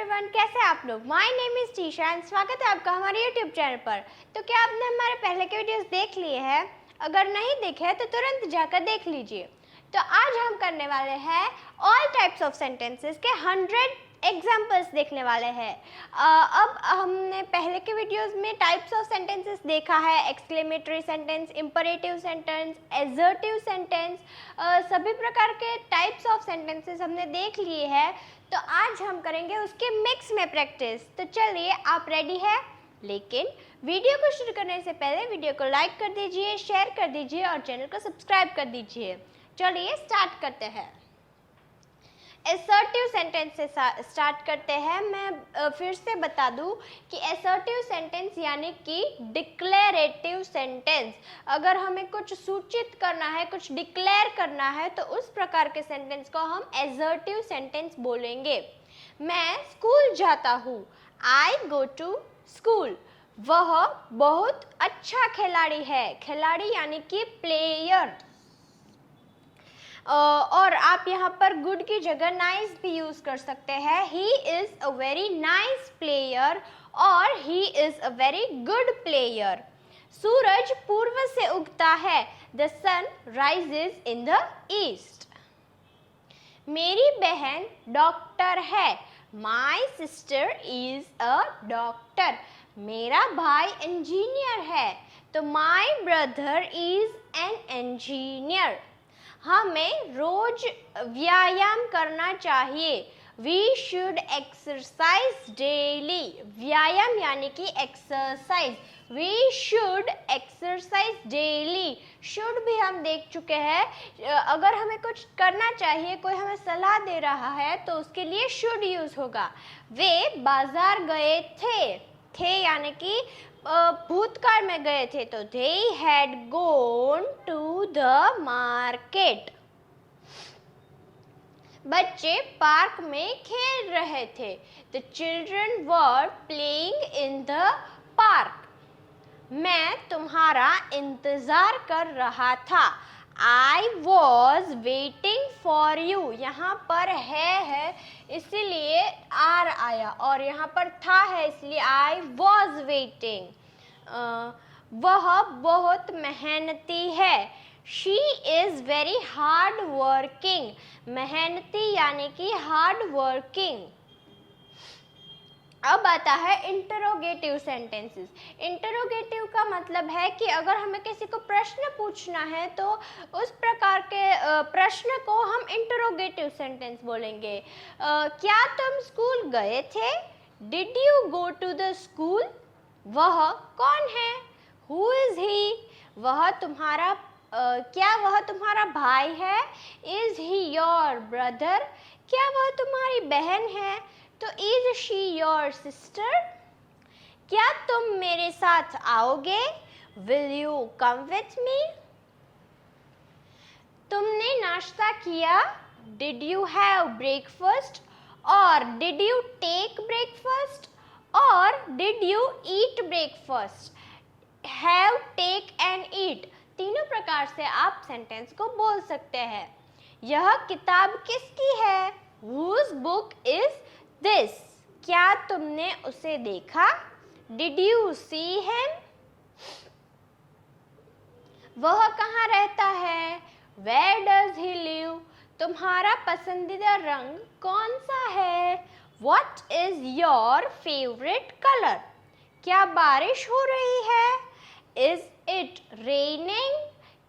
Everyone, कैसे हैं आप लोग। My name is Trisha and स्वागत है आपका हमारे यूट्यूब चैनल पर। तो क्या आपने हमारे पहले के वीडियोस देख लिए हैं? अगर नहीं देखे तो तुरंत जाकर देख लीजिए। तो आज हम करने वाले हैं ऑल टाइप्स ऑफ सेंटेंसेस के 100 एग्जाम्पल्स देखने वाले हैं। अब हमने पहले के वीडियोस में टाइप्स ऑफ सेंटेंसेस देखा है, exclamatory sentence, imperative sentence, assertive sentence, सभी प्रकार के टाइप्स ऑफ सेंटेंसेस हमने देख लिए हैं। तो आज हम करेंगे उसके मिक्स में प्रैक्टिस। तो चलिए, आप रेडी है? लेकिन वीडियो को शुरू करने से पहले वीडियो को लाइक कर दीजिए, शेयर कर दीजिए और चैनल को सब्सक्राइब कर दीजिए। चलिए स्टार्ट करते हैं। असर्टिव सेंटेंस से स्टार्ट करते हैं। मैं फिर से बता दूं कि असर्टिव सेंटेंस यानी कि डिक्लेरेटिव सेंटेंस। अगर हमें कुछ सूचित करना है, कुछ डिक्लेयर करना है, तो उस प्रकार के सेंटेंस को हम असर्टिव सेंटेंस बोलेंगे। मैं स्कूल जाता हूँ, आई गो टू स्कूल। वह बहुत अच्छा खिलाड़ी है, खिलाड़ी यानी कि प्लेयर। और आप यहाँ पर गुड की जगह नाइस भी यूज कर सकते हैं। He is a very nice player और he is a very good player. सूरज पूर्व से उगता है, the sun rises in the east. मेरी बहन डॉक्टर है, my sister is a doctor. मेरा भाई इंजीनियर है, तो my brother is an engineer. हमें रोज व्यायाम करना चाहिए, वी शुड एक्सरसाइज डेली। व्यायाम यानी कि exercise, we should exercise daily. Should भी हम देख चुके हैं। अगर हमें कुछ करना चाहिए, कोई हमें सलाह दे रहा है, तो उसके लिए शुड यूज होगा। वे बाजार गए थे यानी कि भूतकाल में गए थे, तो they had gone to the market। बच्चे पार्क में खेल रहे थे, the children were playing in the park। मैं तुम्हारा इंतजार कर रहा था, I was waiting for you। यहाँ पर है इसलिए आर आया, और यहाँ पर था है इसलिए I was waiting। वह बहुत मेहनती है, she is very hard working। मेहनती यानी कि हार्ड वर्किंग। अब आता है इंटरोगेटिव सेंटेंसेस। इंटरोगेटिव का मतलब है कि अगर हमें किसी को प्रश्न पूछना है, तो उस प्रकार के प्रश्न को हम इंटरोगेटिव सेंटेंस बोलेंगे। क्या तुम स्कूल गए थे? Did you go to the school? वह कौन है? Who is he? वह तुम्हारा क्या वह तुम्हारा भाई है? Is he your brother? क्या वह तुम्हारी बहन है? तो इज शी योर सिस्टर? क्या तुम मेरे साथ आओगे? Will you come with me? तुमने नाश्ता किया? Did you have breakfast? और डिड यू टेक ब्रेकफास्ट? और did you eat breakfast? Have, take and eat, तीनों प्रकार से आप सेंटेंस को बोल सकते हैं। यह किताब किसकी है? Whose book is this? क्या तुमने उसे देखा? Did you see him? वह कहाँ रहता है? Where does he live? तुम्हारा पसंदीदा रंग कौन सा है? What is your favorite color? क्या बारिश हो रही है? Is it raining?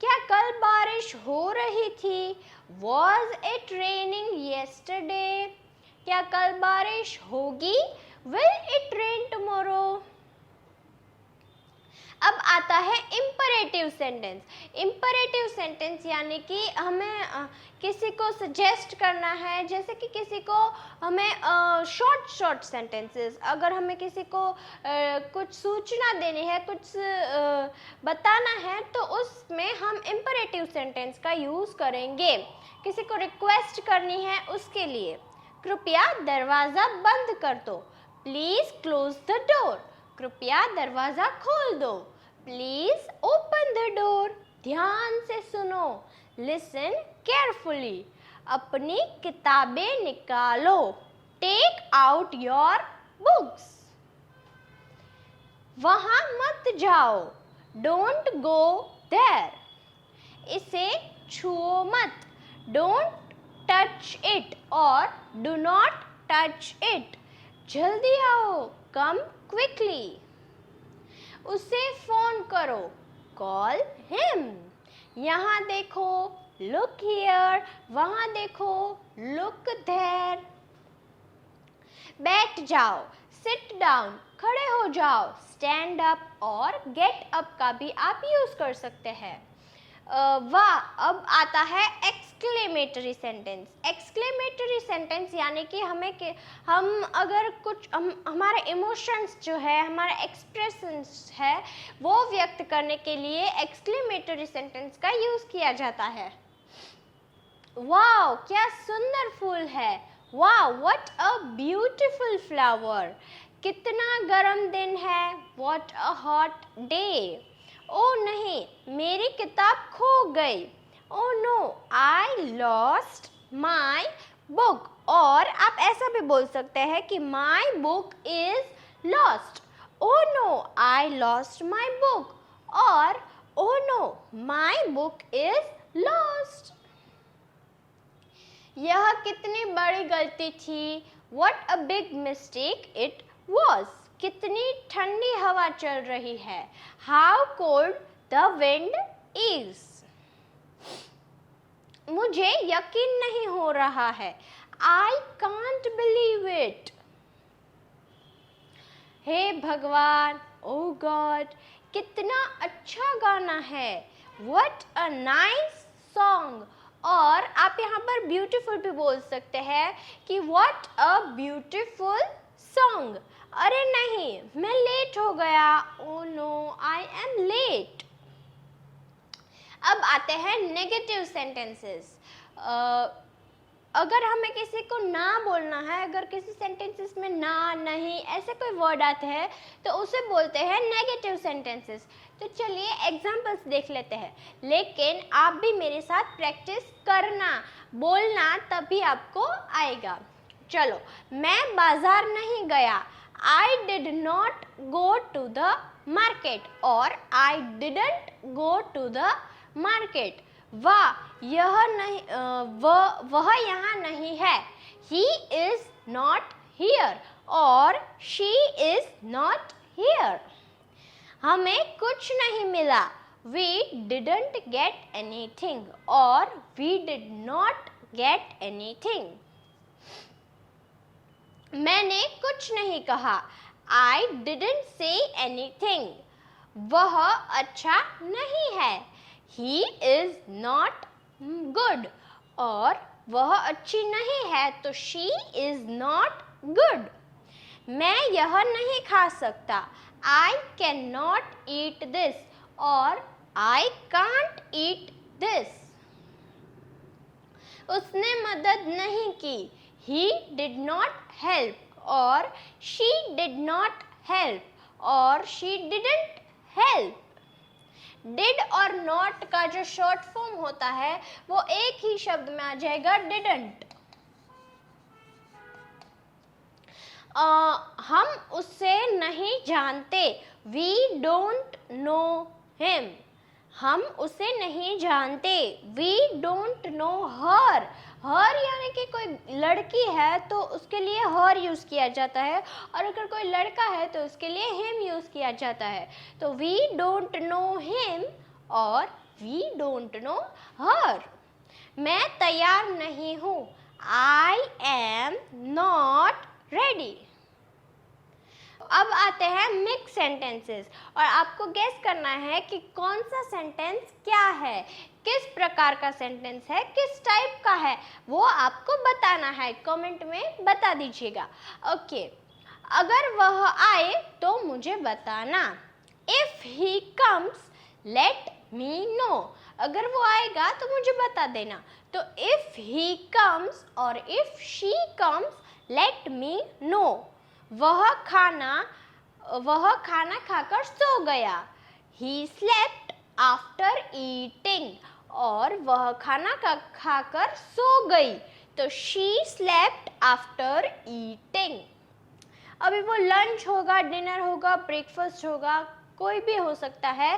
क्या कल बारिश हो रही थी? Was it raining yesterday? क्या कल बारिश होगी? Will it rain tomorrow? अब आता है इम्परेटिव सेंटेंस। इम्परेटिव सेंटेंस यानी कि हमें किसी को सजेस्ट करना है, जैसे कि किसी को हमें शॉर्ट सेंटेंसेस, अगर हमें किसी को कुछ सूचना देनी है, कुछ बताना है, तो उसमें हम इम्परेटिव सेंटेंस का यूज़ करेंगे। किसी को रिक्वेस्ट करनी है, उसके लिए कृपया दरवाज़ा बंद कर दो, प्लीज़ क्लोज द डोर। कृपया दरवाज़ा खोल दो, प्लीज ओपन द डोर। ध्यान से सुनो, लिसन केयरफुली। अपनी किताबें निकालो, टेक out your books. वहां मत जाओ, don't go there. इसे छुओ मत, don't touch it or do not touch it. जल्दी आओ, come quickly. उसे फोन करो, call him. यहाँ देखो, look here. वहाँ देखो, look there. बैठ जाओ, sit down. खड़े हो जाओ, stand up और get up का भी आप यूज कर सकते हैं. वाह, अब आता है एक्सक्लेमेटरी सेंटेंस. एक्सक्लेमेटरी सेंटेंस यानी कि हम अगर कुछ हमारे इमोशंस जो है, हमारा एक्सप्रेशंस है, वो व्यक्त करने के लिए एक्सक्लेमेटरी सेंटेंस का यूज किया जाता है. वाह, क्या सुंदर फूल है. वाह, व्हाट अ ब्यूटीफुल फ्लावर. कितना गर्म दिन है. What a hot day. ओ नहीं, मेरी किताब खो गई. Oh no, I lost my book. और आप ऐसा भी बोल सकते हैं कि my book is lost. Oh no, I lost my book. और oh no, my book is lost. यह कितनी बड़ी गलती थी. What a big mistake it was. कितनी ठंडी हवा चल रही है. How cold the wind is. मुझे यकीन नहीं हो रहा है. I can't believe it. हे भगवान, oh God, कितना अच्छा गाना है. What a nice song. और आप यहाँ पर ब्यूटीफुल भी बोल सकते हैं कि what a beautiful song. अरे नहीं, मैं लेट हो गया. Oh no, I am late. अब आते हैं नेगेटिव सेंटेंसेस. अगर हमें किसी को ना बोलना है, अगर किसी सेंटेंसेस में ना, नहीं ऐसे कोई वर्ड आते हैं तो उसे बोलते हैं नेगेटिव सेंटेंसेस. तो चलिए एग्जाम्पल्स देख लेते हैं, लेकिन आप भी मेरे साथ प्रैक्टिस करना, बोलना, तभी आपको आएगा. चलो, मैं बाजार नहीं गया. I did not go to the market or I didn't go to the market. वह यहाँ नहीं है. He is not here और she is not here. हमें कुछ नहीं मिला. We didn't get anything or we did not get anything. मैंने कुछ नहीं कहा. I didn't say anything. वह अच्छा नहीं है. He is not good. और वह अच्छी नहीं है तो she is not good. मैं यह नहीं खा सकता. I cannot eat this और I can't eat this. उसने मदद नहीं की. He did not help और she did not help और she didn't help. Did और not का जो शॉर्ट फॉर्म होता है वो एक ही शब्द में आ जाएगा, didn't. हम उसे नहीं जानते. We don't know him. हम उसे नहीं जानते. We don't know her. हर यानी कि कोई लड़की है तो उसके लिए हर यूज़ किया जाता है, और अगर कोई लड़का है तो उसके लिए हिम यूज़ किया जाता है. तो वी डोंट नो हिम और वी डोंट नो हर. मैं तैयार नहीं हूँ. I am not ready. अब आते हैं मिक्स सेंटेंसेस, और आपको गेस करना है कि कौन सा सेंटेंस क्या है, किस प्रकार का सेंटेंस है, किस टाइप का है, वो आपको बताना है. कमेंट में बता दीजिएगा. ओके, अगर वह आए तो मुझे बताना. If he comes let me know. अगर वो आएगा तो मुझे बता देना. तो इफ ही कम्स और if she comes let me know. वह खाना खाकर सो गया. He slept after eating. और वह खाना खाकर सो गई. तो she slept आफ्टर ईटिंग। अभी वो लंच होगा, डिनर होगा, ब्रेकफास्ट होगा, कोई भी हो सकता है।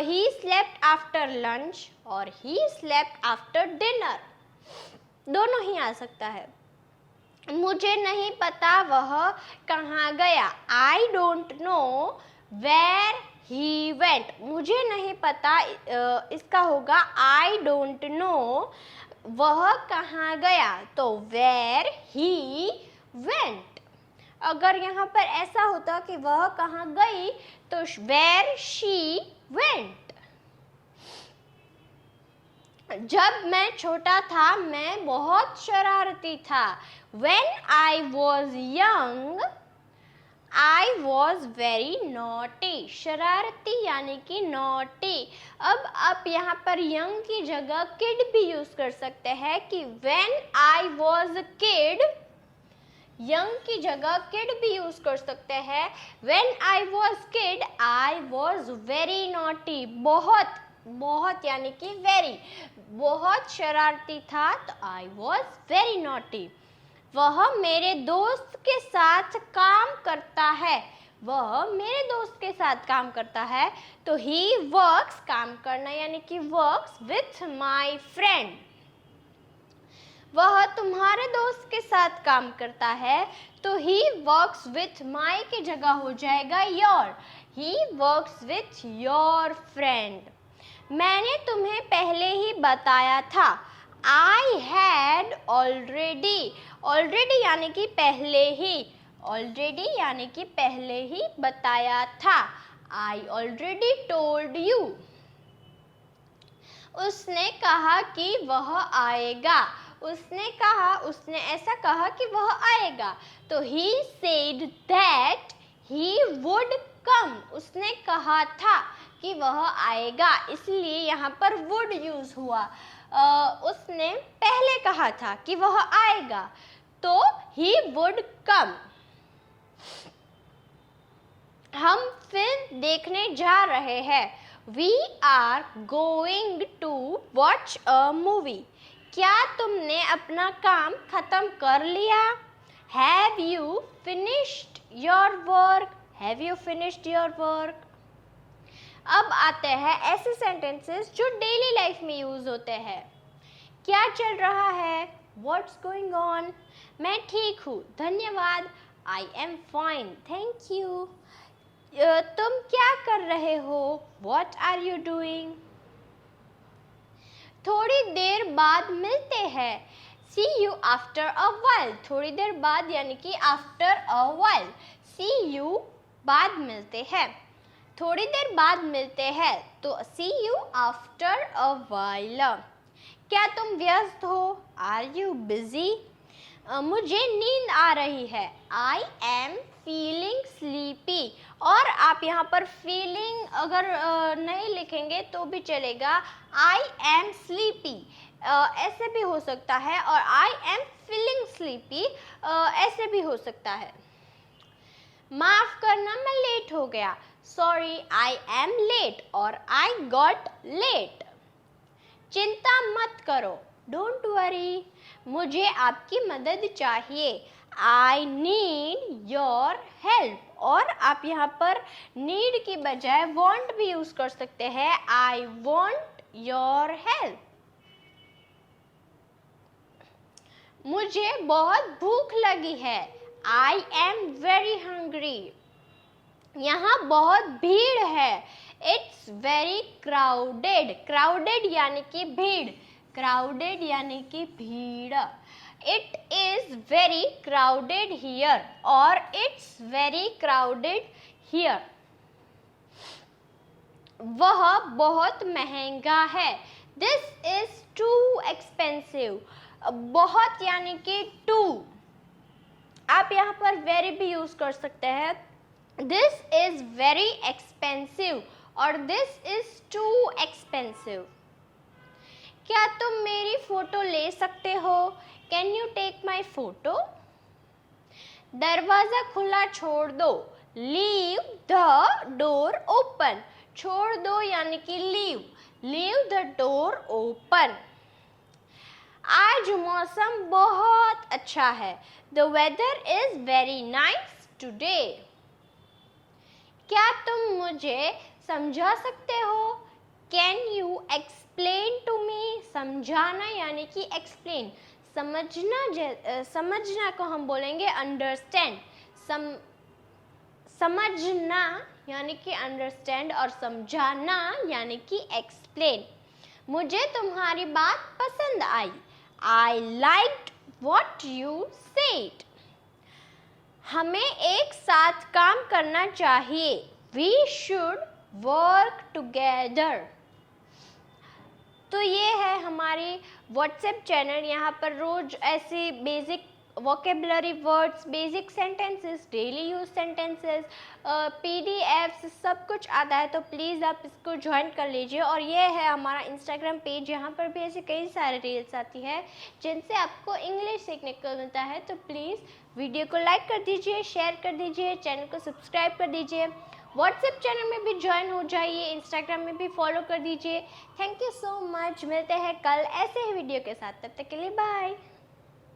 ही स्लेप्ट आफ्टर लंच और ही स्लेप्ट आफ्टर डिनर, दोनों ही आ सकता है। मुझे नहीं पता वह कहाँ गया। I don't know where he went. मुझे नहीं पता, इसका होगा आई डोंट नो वह कहाँ गया, तो वेयर ही वेंट। अगर यहाँ पर ऐसा होता कि वह कहाँ गई तो वेयर शी वेंट। जब मैं छोटा था मैं बहुत शरारती था। When I was young, I was very naughty. शरारती यानी कि naughty। अब आप यहाँ पर young की जगह kid भी यूज कर सकते हैं कि when I was a kid, young की जगह kid भी यूज कर सकते हैं। When I was kid, I was very naughty. बहुत यानी कि very, बहुत शरारती था तो I was very naughty. वह मेरे दोस्त के साथ काम करता है। वह मेरे दोस्त के साथ काम करता है तो he works, काम करना यानी कि works with my friend. वह तुम्हारे दोस्त के साथ काम करता है तो he works with my की जगह हो जाएगा your. He works with your friend. मैंने तुम्हें पहले ही बताया था। I had already. Already यानी कि पहले ही, already यानी कि पहले ही बताया था। I already told you. उसने कहा कि वह आएगा। उसने ऐसा कहा कि वह आएगा तो he said that he would come. उसने कहा था कि वह आएगा, इसलिए यहाँ पर would यूज हुआ। उसने पहले कहा था कि वह आएगा तो he would come. हम फिल्म देखने जा रहे हैं। We are going to watch a movie. क्या तुमने अपना काम खत्म कर लिया? Have you finished your work? Have you finished your work? अब आते हैं ऐसे सेंटेंसेस जो डेली लाइफ में यूज होते हैं। क्या चल रहा है? What's going on? मैं ठीक हूँ, धन्यवाद। I am fine, thank you. तुम क्या कर रहे हो? What are you doing? थोड़ी देर बाद मिलते हैं। See you after a while. थोड़ी देर बाद यानी कि after a while. See you बाद मिलते हैं। थोड़ी देर बाद मिलते हैं तो see you after a while. क्या तुम व्यस्त हो? Are you busy? मुझे नींद आ रही है। I am feeling sleepy. और आप यहाँ पर feeling अगर नहीं लिखेंगे तो भी चलेगा। I am sleepy ऐसे भी हो सकता है और I am feeling sleepy ऐसे भी हो सकता है। माफ करना, मैं लेट हो गया। Sorry, I am late और I got late. चिंता मत करो, Don't worry. मुझे आपकी मदद चाहिए। I need your help. और आप यहाँ पर need की बजाय want भी यूज कर सकते हैं। I want your help. मुझे बहुत भूख लगी है। I am very hungry. यहाँ बहुत भीड़ है। It's very crowded. Crowded यानी कि भीड़, crowded यानी कि भीड़। It is very crowded here और it's very crowded here. वह बहुत महंगा है। This is too expensive. बहुत यानी कि too, आप यहाँ पर very भी यूज कर सकते हैं। This is very expensive और this is too expensive. क्या तुम मेरी फोटो ले सकते हो? Can you take my photo? दरवाजा खुला छोड़ दो। Leave the door open. छोड़ दो यानी कि leave. Leave the door open. आज मौसम बहुत अच्छा है। The weather is very nice today. क्या तुम मुझे समझा सकते हो? Can you explain to me? समझाना यानी कि explain, समझना को हम बोलेंगे understand, समझना यानी कि understand और समझाना यानी कि explain। मुझे तुम्हारी बात पसंद आई। I liked what you said. हमें एक साथ काम करना चाहिए। We should work together. तो ये है हमारी व्हाट्सएप चैनल। यहाँ पर रोज ऐसे basic vocabulary words, basic sentences, daily use sentences, PDFs सब कुछ आता है, तो प्लीज़ आप इसको ज्वाइन कर लीजिए। और ये है हमारा इंस्टाग्राम पेज, यहाँ पर भी ऐसे कई सारे रील्स आती है जिनसे आपको इंग्लिश सीखने को मिलता है। तो प्लीज़ वीडियो को लाइक कर दीजिए, शेयर कर दीजिए, चैनल को सब्सक्राइब कर दीजिए, व्हाट्सएप चैनल में भी ज्वाइन हो जाइए, इंस्टाग्राम में भी फॉलो कर दीजिए। Thank you so much. मिलते हैं कल ऐसे ही वीडियो के साथ, तब तक के लिए बाय।